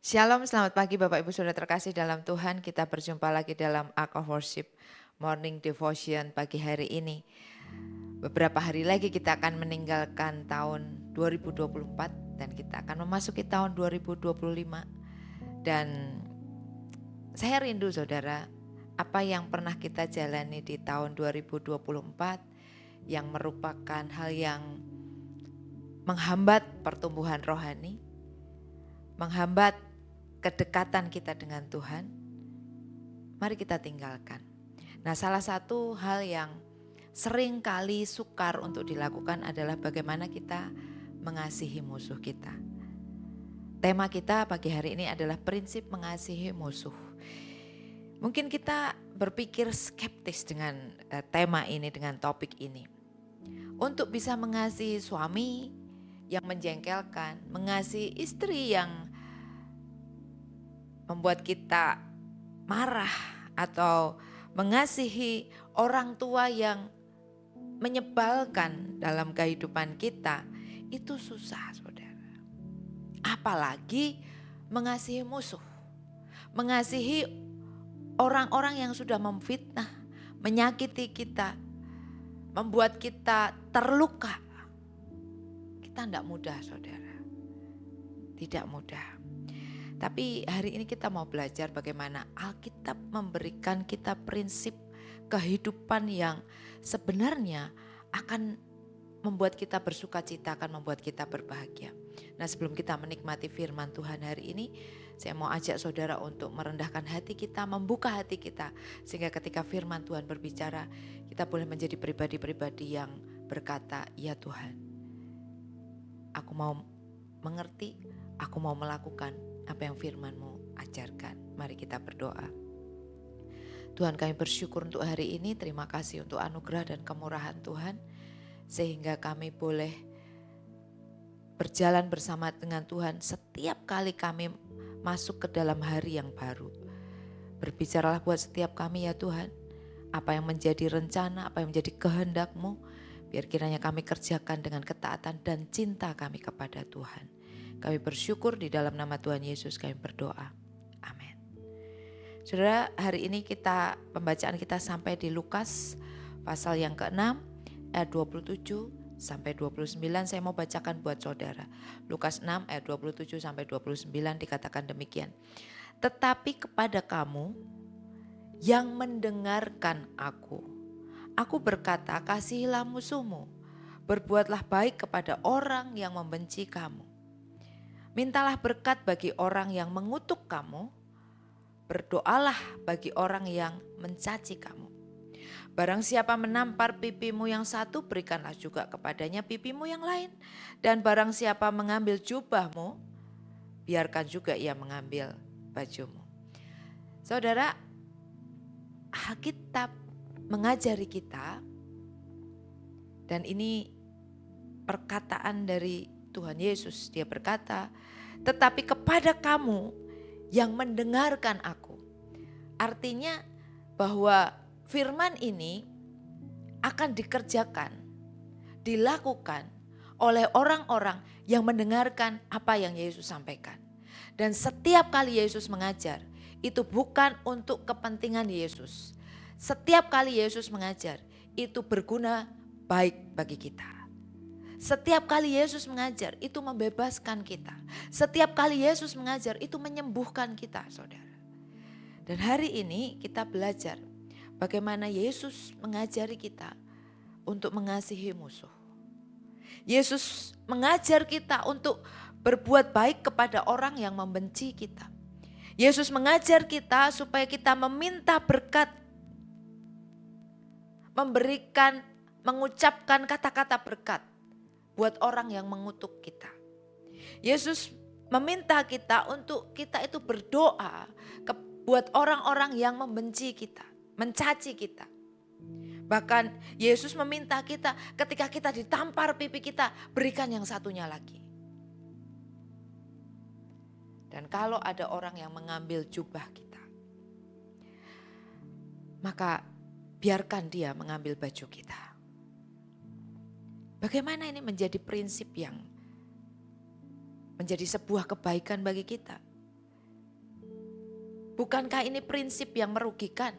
Shalom, selamat pagi Bapak Ibu Saudara terkasih dalam Tuhan. Kita berjumpa lagi dalam Ark of Worship Morning Devotion pagi hari ini. Beberapa hari lagi kita akan meninggalkan tahun 2024 dan kita akan memasuki tahun 2025. Dan saya rindu saudara, apa yang pernah kita jalani di tahun 2024 yang merupakan hal yang menghambat pertumbuhan rohani, menghambat kedekatan kita dengan Tuhan, mari kita tinggalkan. Nah, salah satu hal yang sering kali sukar untuk dilakukan adalah bagaimana kita mengasihi musuh kita. Tema kita pagi hari ini adalah prinsip mengasihi musuh. Mungkin kita berpikir skeptis dengan tema ini, dengan topik ini. Untuk bisa mengasihi suami yang menjengkelkan, mengasihi istri yang membuat kita marah, atau mengasihi orang tua yang menyebalkan dalam kehidupan kita, itu susah saudara. Apalagi mengasihi musuh, mengasihi orang-orang yang sudah memfitnah, menyakiti kita, membuat kita terluka. Kita tidak mudah saudara, tidak mudah. Tapi hari ini kita mau belajar bagaimana Alkitab memberikan kita prinsip kehidupan yang sebenarnya akan membuat kita bersuka cita, akan membuat kita berbahagia. Nah, sebelum kita menikmati firman Tuhan hari ini, saya mau ajak saudara untuk merendahkan hati kita, membuka hati kita, sehingga ketika firman Tuhan berbicara, kita boleh menjadi pribadi-pribadi yang berkata, ya Tuhan, aku mau mengerti, aku mau melakukan apa yang firman-Mu ajarkan. Mari kita berdoa. Tuhan, kami bersyukur untuk hari ini, terima kasih untuk anugerah dan kemurahan Tuhan, sehingga kami boleh berjalan bersama dengan Tuhan setiap kali kami masuk ke dalam hari yang baru. Berbicaralah buat setiap kami ya Tuhan, apa yang menjadi rencana, apa yang menjadi kehendak-Mu, biar kiranya kami kerjakan dengan ketaatan dan cinta kami kepada Tuhan. Kami bersyukur di dalam nama Tuhan Yesus kami berdoa. Amin. Saudara, hari ini pembacaan kita sampai di Lukas pasal yang ke-6 ayat 27 sampai 29. Saya mau bacakan buat saudara. Lukas 6 ayat 27 sampai 29 dikatakan demikian. Tetapi kepada kamu yang mendengarkan aku berkata, kasihilah musuhmu, berbuatlah baik kepada orang yang membenci kamu. Mintalah berkat bagi orang yang mengutuk kamu, berdoalah bagi orang yang mencaci kamu. Barang siapa menampar pipimu yang satu, berikanlah juga kepadanya pipimu yang lain. Dan barang siapa mengambil jubahmu, biarkan juga ia mengambil bajumu. Saudara, Alkitab mengajari kita, dan ini perkataan dari Tuhan Yesus, dia berkata, tetapi kepada kamu yang mendengarkan aku. Artinya bahwa firman ini akan dikerjakan, dilakukan oleh orang-orang yang mendengarkan apa yang Yesus sampaikan. Dan setiap kali Yesus mengajar, itu bukan untuk kepentingan Yesus. Setiap kali Yesus mengajar, itu berguna baik bagi kita. Setiap kali Yesus mengajar itu membebaskan kita. Setiap kali Yesus mengajar itu menyembuhkan kita, saudara. Dan hari ini kita belajar bagaimana Yesus mengajari kita untuk mengasihi musuh. Yesus mengajar kita untuk berbuat baik kepada orang yang membenci kita. Yesus mengajar kita supaya kita meminta berkat, mengucapkan kata-kata berkat buat orang yang mengutuk kita. Yesus meminta kita untuk kita itu berdoa buat orang-orang yang membenci kita, mencaci kita. Bahkan Yesus meminta kita ketika kita ditampar pipi kita, berikan yang satunya lagi. Dan kalau ada orang yang mengambil jubah kita, maka biarkan dia mengambil baju kita. Bagaimana ini menjadi prinsip yang menjadi sebuah kebaikan bagi kita? Bukankah ini prinsip yang merugikan?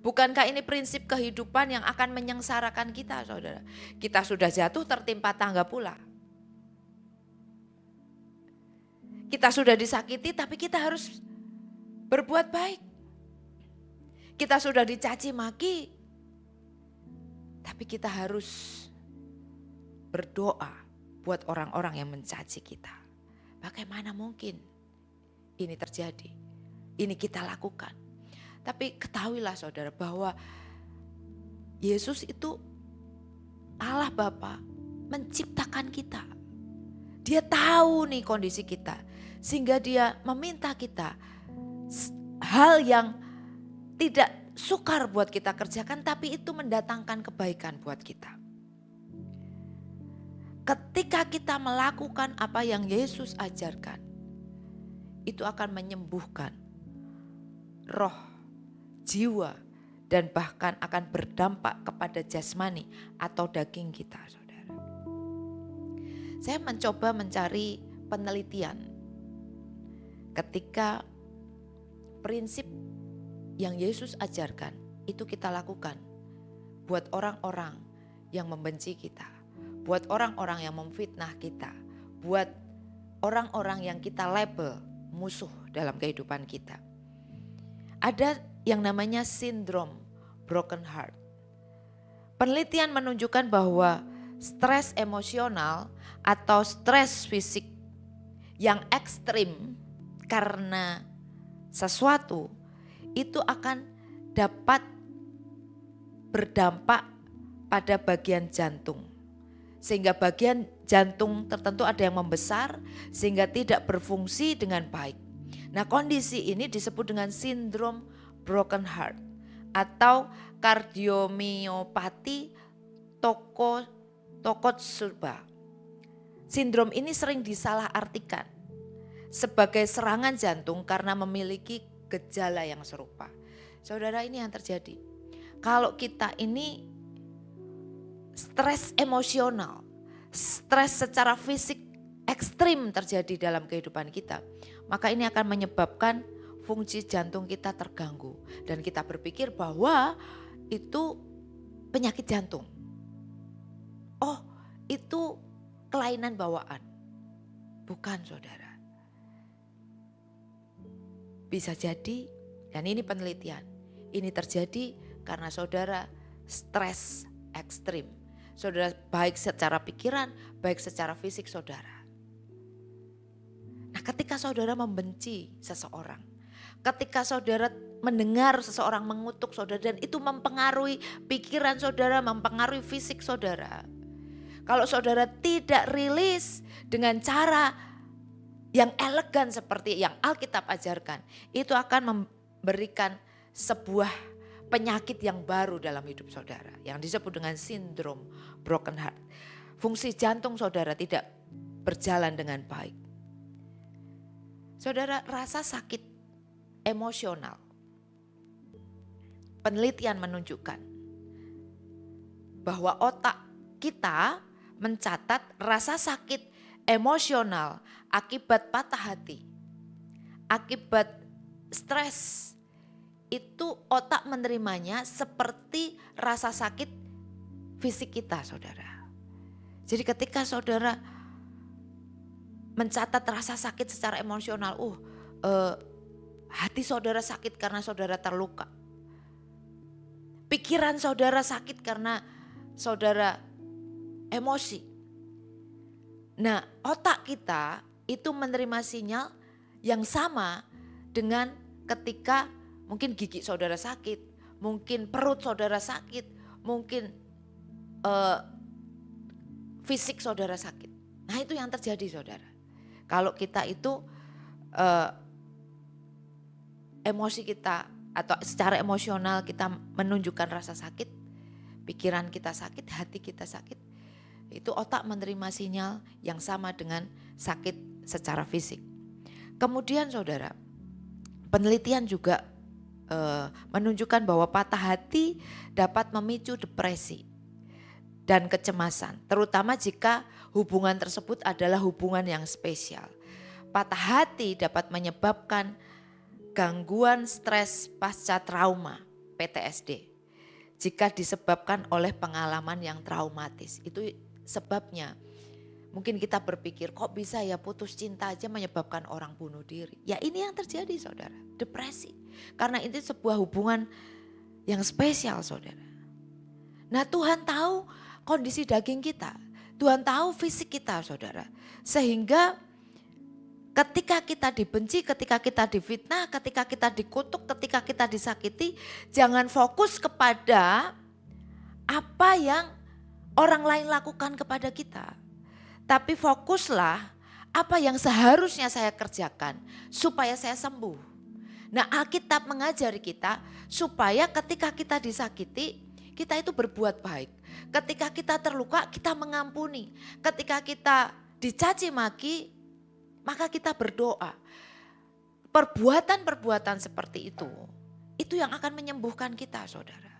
Bukankah ini prinsip kehidupan yang akan menyengsarakan kita, saudara? Kita sudah jatuh tertimpa tangga pula. Kita sudah disakiti tapi kita harus berbuat baik. Kita sudah dicaci maki, tapi kita harus berdoa buat orang-orang yang mencaci kita. Bagaimana mungkin ini terjadi? Ini kita lakukan. Tapi ketahuilah saudara bahwa Yesus itu Allah Bapa menciptakan kita. Dia tahu nih kondisi kita. Sehingga dia meminta kita hal yang tidak sukar buat kita kerjakan, tapi itu mendatangkan kebaikan buat kita. Ketika kita melakukan apa yang Yesus ajarkan, itu akan menyembuhkan roh, jiwa, dan bahkan akan berdampak kepada jasmani atau daging kita, saudara. Saya mencoba mencari penelitian ketika prinsip yang Yesus ajarkan itu kita lakukan buat orang-orang yang membenci kita, buat orang-orang yang memfitnah kita, buat orang-orang yang kita label musuh dalam kehidupan kita. Ada yang namanya sindrom broken heart. Penelitian menunjukkan bahwa stres emosional atau stres fisik yang ekstrim karena sesuatu itu akan dapat berdampak pada bagian jantung. Sehingga bagian jantung tertentu ada yang membesar sehingga tidak berfungsi dengan baik. Nah, kondisi ini disebut dengan sindrom broken heart atau kardiomyopati Takotsubo. Sindrom ini sering disalahartikan sebagai serangan jantung karena memiliki gejala yang serupa. Saudara, ini yang terjadi. Kalau kita ini stres emosional, stres secara fisik ekstrim terjadi dalam kehidupan kita, maka ini akan menyebabkan fungsi jantung kita terganggu dan kita berpikir bahwa itu penyakit jantung. Oh, itu kelainan bawaan. Bukan, saudara. Bisa jadi, dan ini penelitian, ini terjadi karena saudara stres ekstrim. Saudara baik secara pikiran, baik secara fisik saudara. Nah, ketika saudara membenci seseorang, ketika saudara mendengar seseorang mengutuk saudara dan itu mempengaruhi pikiran saudara, mempengaruhi fisik saudara. Kalau saudara tidak rilis dengan cara yang elegan seperti yang Alkitab ajarkan, itu akan memberikan sebuah penyakit yang baru dalam hidup saudara yang disebut dengan sindrom broken heart. Fungsi jantung saudara tidak berjalan dengan baik. Saudara, rasa sakit emosional, penelitian menunjukkan bahwa otak kita mencatat rasa sakit emosional akibat patah hati, akibat stres, itu otak menerimanya seperti rasa sakit fisik kita, saudara. Jadi ketika saudara mencatat rasa sakit secara emosional, hati saudara sakit karena saudara terluka. Pikiran saudara sakit karena saudara emosi. Nah, otak kita itu menerima sinyal yang sama dengan ketika mungkin gigi saudara sakit, mungkin perut saudara sakit, mungkin fisik saudara sakit. Nah, itu yang terjadi, saudara. Kalau kita itu emosi kita atau secara emosional kita menunjukkan rasa sakit, pikiran kita sakit, hati kita sakit, itu otak menerima sinyal yang sama dengan sakit secara fisik. Kemudian saudara, penelitian juga menunjukkan bahwa patah hati dapat memicu depresi dan kecemasan, terutama jika hubungan tersebut adalah hubungan yang spesial. Patah hati dapat menyebabkan gangguan stres pasca trauma PTSD. Jika disebabkan oleh pengalaman yang traumatis, itu sebabnya. Mungkin kita berpikir kok bisa ya putus cinta aja menyebabkan orang bunuh diri. Ya ini yang terjadi saudara, depresi. Karena itu sebuah hubungan yang spesial saudara. Nah Tuhan tahu kondisi daging kita, Tuhan tahu fisik kita saudara. Sehingga ketika kita dibenci, ketika kita difitnah, ketika kita dikutuk, ketika kita disakiti, jangan fokus kepada apa yang orang lain lakukan kepada kita. Tapi fokuslah apa yang seharusnya saya kerjakan supaya saya sembuh. Nah Alkitab mengajari kita supaya ketika kita disakiti, kita itu berbuat baik. Ketika kita terluka, kita mengampuni. Ketika kita dicaci maki, maka kita berdoa. Perbuatan-perbuatan seperti itu yang akan menyembuhkan kita saudara.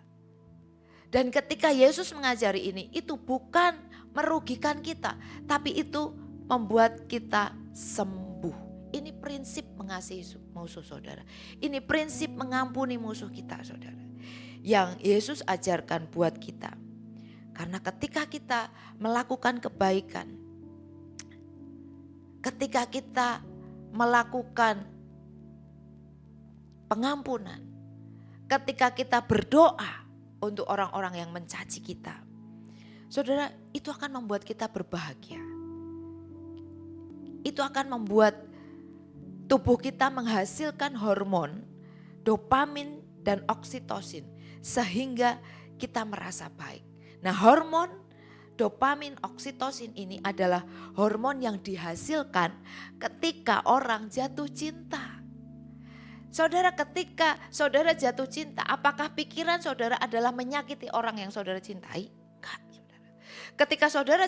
Dan ketika Yesus mengajari ini, itu bukan merugikan kita, tapi itu membuat kita sembuh. Ini prinsip mengasihi musuh saudara. Ini prinsip mengampuni musuh kita saudara. Yang Yesus ajarkan buat kita. Karena ketika kita melakukan kebaikan, ketika kita melakukan pengampunan, ketika kita berdoa untuk orang-orang yang mencaci kita, saudara, itu akan membuat kita berbahagia. Itu akan membuat tubuh kita menghasilkan hormon dopamin dan oksitosin sehingga kita merasa baik. Nah, hormon dopamin, oksitosin ini adalah hormon yang dihasilkan ketika orang jatuh cinta. Saudara, ketika saudara jatuh cinta, apakah pikiran saudara adalah menyakiti orang yang saudara cintai? Enggak, saudara. Ketika saudara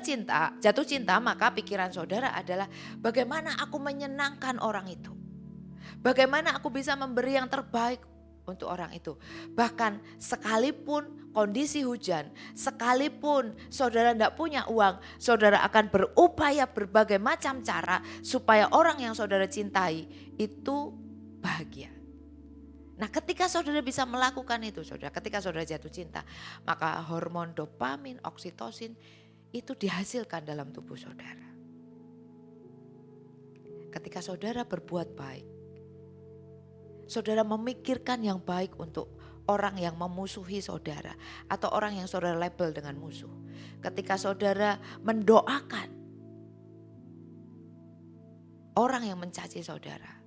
jatuh cinta, maka pikiran saudara adalah bagaimana aku menyenangkan orang itu. Bagaimana aku bisa memberi yang terbaik untuk orang itu. Bahkan sekalipun kondisi hujan, sekalipun saudara tidak punya uang, saudara akan berupaya berbagai macam cara supaya orang yang saudara cintai itu bahagia. Nah ketika saudara bisa melakukan itu saudara, ketika saudara jatuh cinta, maka hormon dopamin, oksitosin itu dihasilkan dalam tubuh saudara. Ketika saudara berbuat baik, saudara memikirkan yang baik untuk orang yang memusuhi saudara atau orang yang saudara label dengan musuh. Ketika saudara mendoakan orang yang mencaci saudara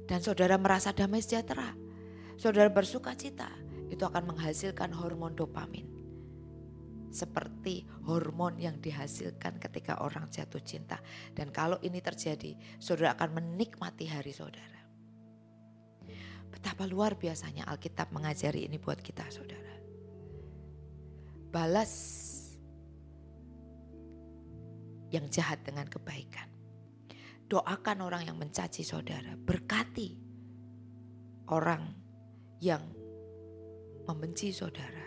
dan saudara merasa damai sejahtera, saudara bersuka cita, itu akan menghasilkan hormon dopamin. Seperti hormon yang dihasilkan ketika orang jatuh cinta. Dan kalau ini terjadi, saudara akan menikmati hari saudara. Betapa luar biasanya Alkitab mengajari ini buat kita saudara. Balas yang jahat dengan kebaikan. Doakan orang yang mencaci saudara. Berkati orang yang membenci saudara.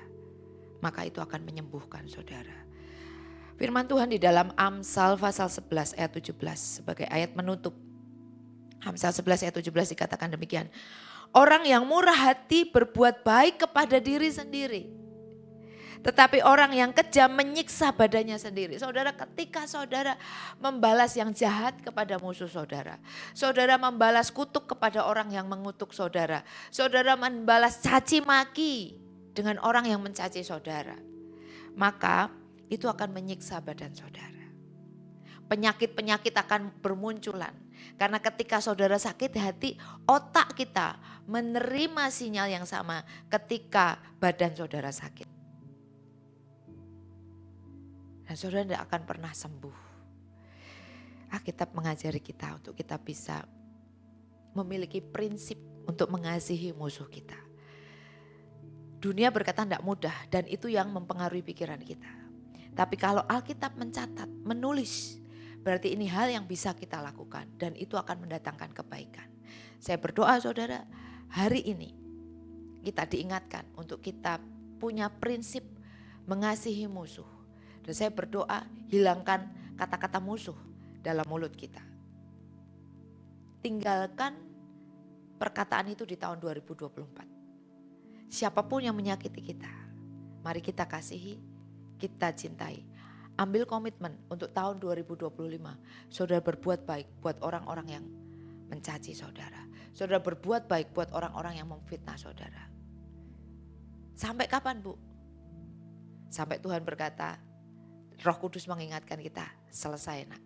Maka itu akan menyembuhkan saudara. Firman Tuhan di dalam Amsal pasal 11 ayat 17 sebagai ayat menutup. Amsal 11 ayat 17 dikatakan demikian. Orang yang murah hati berbuat baik kepada diri sendiri. Tetapi orang yang kejam menyiksa badannya sendiri. Saudara, ketika saudara membalas yang jahat kepada musuh saudara. Saudara membalas kutuk kepada orang yang mengutuk saudara. Saudara membalas caci maki dengan orang yang mencaci saudara. Maka itu akan menyiksa badan saudara. Penyakit-penyakit akan bermunculan. Karena ketika saudara sakit hati, otak kita menerima sinyal yang sama ketika badan saudara sakit. Dan saudara tidak akan pernah sembuh. Alkitab mengajari kita untuk kita bisa memiliki prinsip untuk mengasihi musuh kita. Dunia berkata tidak mudah dan itu yang mempengaruhi pikiran kita. Tapi kalau Alkitab mencatat, menulis, berarti ini hal yang bisa kita lakukan dan itu akan mendatangkan kebaikan. Saya berdoa saudara, hari ini kita diingatkan untuk kita punya prinsip mengasihi musuh. Dan saya berdoa hilangkan kata-kata musuh dalam mulut kita. Tinggalkan perkataan itu di tahun 2024. Siapapun yang menyakiti kita, mari kita kasihi, kita cintai. Ambil komitmen untuk tahun 2025, saudara berbuat baik buat orang-orang yang mencaci saudara. Saudara berbuat baik buat orang-orang yang memfitnah saudara. Sampai kapan, Bu? Sampai Tuhan berkata, Roh Kudus mengingatkan kita, selesai nak.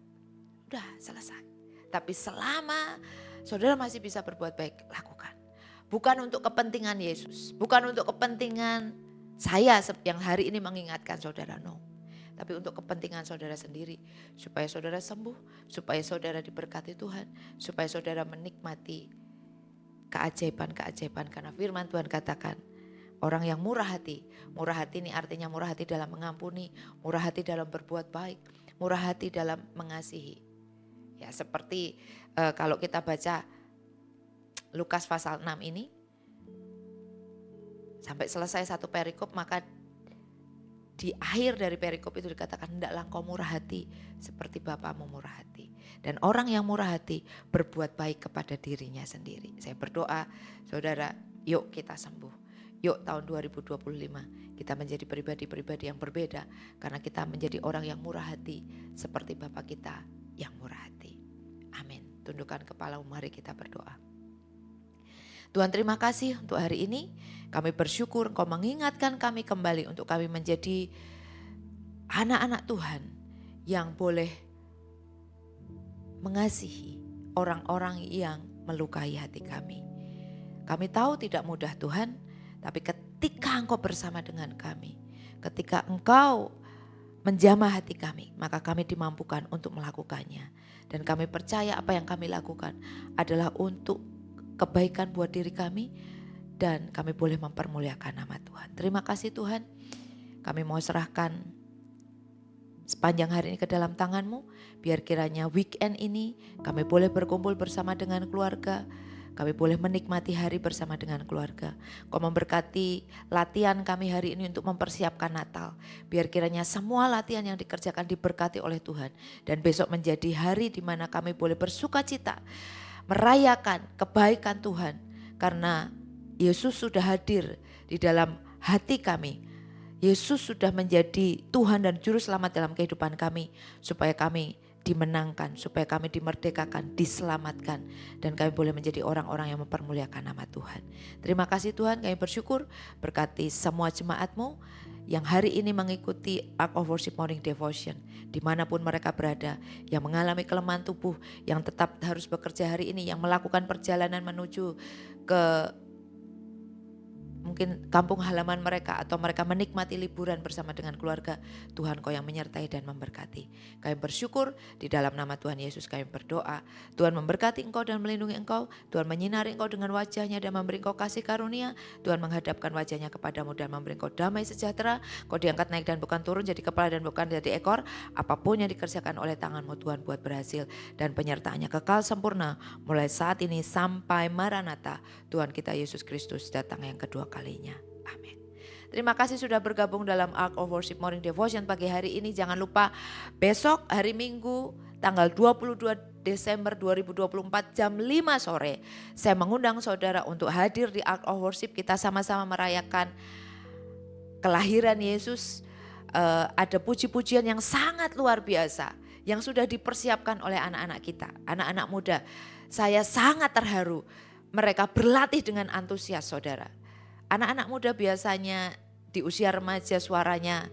Udah selesai. Tapi selama saudara masih bisa berbuat baik, lakukan. Bukan untuk kepentingan Yesus, bukan untuk kepentingan saya yang hari ini mengingatkan saudara, no. Tapi untuk kepentingan saudara sendiri, supaya saudara sembuh, supaya saudara diberkati Tuhan, supaya saudara menikmati keajaiban-keajaiban. Karena firman Tuhan katakan, orang yang murah hati ini artinya murah hati dalam mengampuni, murah hati dalam berbuat baik, murah hati dalam mengasihi. Ya seperti kalau kita baca Lukas pasal 6 ini, sampai selesai satu perikop, maka di akhir dari perikop itu dikatakan, hendaklah engkau murah hati seperti Bapamu murah hati. Dan orang yang murah hati berbuat baik kepada dirinya sendiri. Saya berdoa, saudara, yuk kita sembuh. Yuk tahun 2025 kita menjadi pribadi-pribadi yang berbeda. Karena kita menjadi orang yang murah hati seperti Bapa kita yang murah hati. Amin. Tundukkan kepala, mari kita berdoa. Tuhan, terima kasih untuk hari ini. Kami bersyukur Engkau mengingatkan kami kembali untuk kami menjadi anak-anak Tuhan yang boleh mengasihi orang-orang yang melukai hati kami. Kami tahu tidak mudah Tuhan, tapi ketika Engkau bersama dengan kami, ketika Engkau menjamah hati kami, maka kami dimampukan untuk melakukannya. Dan kami percaya apa yang kami lakukan adalah untuk kebaikan buat diri kami, dan kami boleh mempermuliakan nama Tuhan. Terima kasih Tuhan, kami mau serahkan sepanjang hari ini ke dalam tangan-Mu. Biar kiranya weekend ini kami boleh berkumpul bersama dengan keluarga, kami boleh menikmati hari bersama dengan keluarga. Kau memberkati latihan kami hari ini untuk mempersiapkan Natal. Biar kiranya semua latihan yang dikerjakan diberkati oleh Tuhan. Dan besok menjadi hari di mana kami boleh bersuka cita, merayakan kebaikan Tuhan. Karena Yesus sudah hadir di dalam hati kami. Yesus sudah menjadi Tuhan dan Juru Selamat dalam kehidupan kami. Supaya kami dimenangkan, supaya kami dimerdekakan, diselamatkan. Dan kami boleh menjadi orang-orang yang mempermuliakan nama Tuhan. Terima kasih Tuhan, kami bersyukur. Berkati semua jemaat-Mu yang hari ini mengikuti Ark of Worship Morning Devotion, dimanapun mereka berada, yang mengalami kelemahan tubuh, yang tetap harus bekerja hari ini, yang melakukan perjalanan menuju ke mungkin kampung halaman mereka, atau mereka menikmati liburan bersama dengan keluarga. Tuhan Kau yang menyertai dan memberkati. Kami bersyukur di dalam nama Tuhan Yesus kami berdoa. Tuhan memberkati Engkau dan melindungi Engkau. Tuhan menyinari Engkau dengan wajahnya dan memberi Engkau kasih karunia. Tuhan menghadapkan wajahnya kepadamu dan memberi Engkau damai sejahtera. Kau diangkat naik dan bukan turun, jadi kepala dan bukan jadi ekor. Apapun yang dikerjakan oleh tangan-Mu Tuhan buat berhasil, dan penyertaannya kekal sempurna mulai saat ini sampai Maranatha Tuhan kita Yesus Kristus datang yang kedua kalinya. Amin. Terima kasih sudah bergabung dalam Ark of Worship Morning Devotion pagi hari ini. Jangan lupa besok hari Minggu tanggal 22 Desember 2024 jam 5 sore. Saya mengundang saudara untuk hadir di Ark of Worship. Kita sama-sama merayakan kelahiran Yesus. Ada puji-pujian yang sangat luar biasa yang sudah dipersiapkan oleh anak-anak kita, anak-anak muda. Saya sangat terharu. Mereka berlatih dengan antusias saudara. Anak-anak muda biasanya di usia remaja suaranya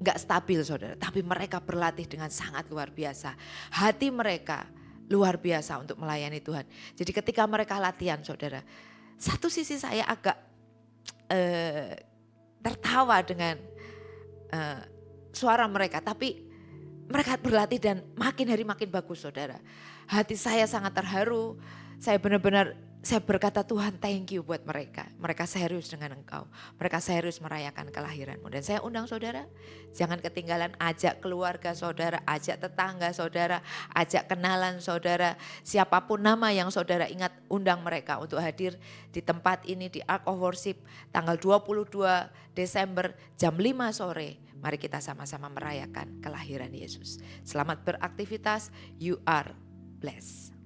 gak stabil saudara. Tapi mereka berlatih dengan sangat luar biasa. Hati mereka luar biasa untuk melayani Tuhan. Jadi ketika mereka latihan saudara, satu sisi saya agak tertawa dengan suara mereka. Tapi mereka berlatih dan makin hari makin bagus saudara. Hati saya sangat terharu. Saya benar-benar, saya berkata Tuhan thank you buat mereka. Mereka serius dengan Engkau. Mereka serius merayakan kelahiran-Mu. Dan saya undang saudara, jangan ketinggalan, ajak keluarga saudara, ajak tetangga saudara, ajak kenalan saudara. Siapapun nama yang saudara ingat, undang mereka untuk hadir di tempat ini di Ark of Worship tanggal 22 Desember jam 5 sore. Mari kita sama-sama merayakan kelahiran Yesus. Selamat beraktivitas, you are blessed.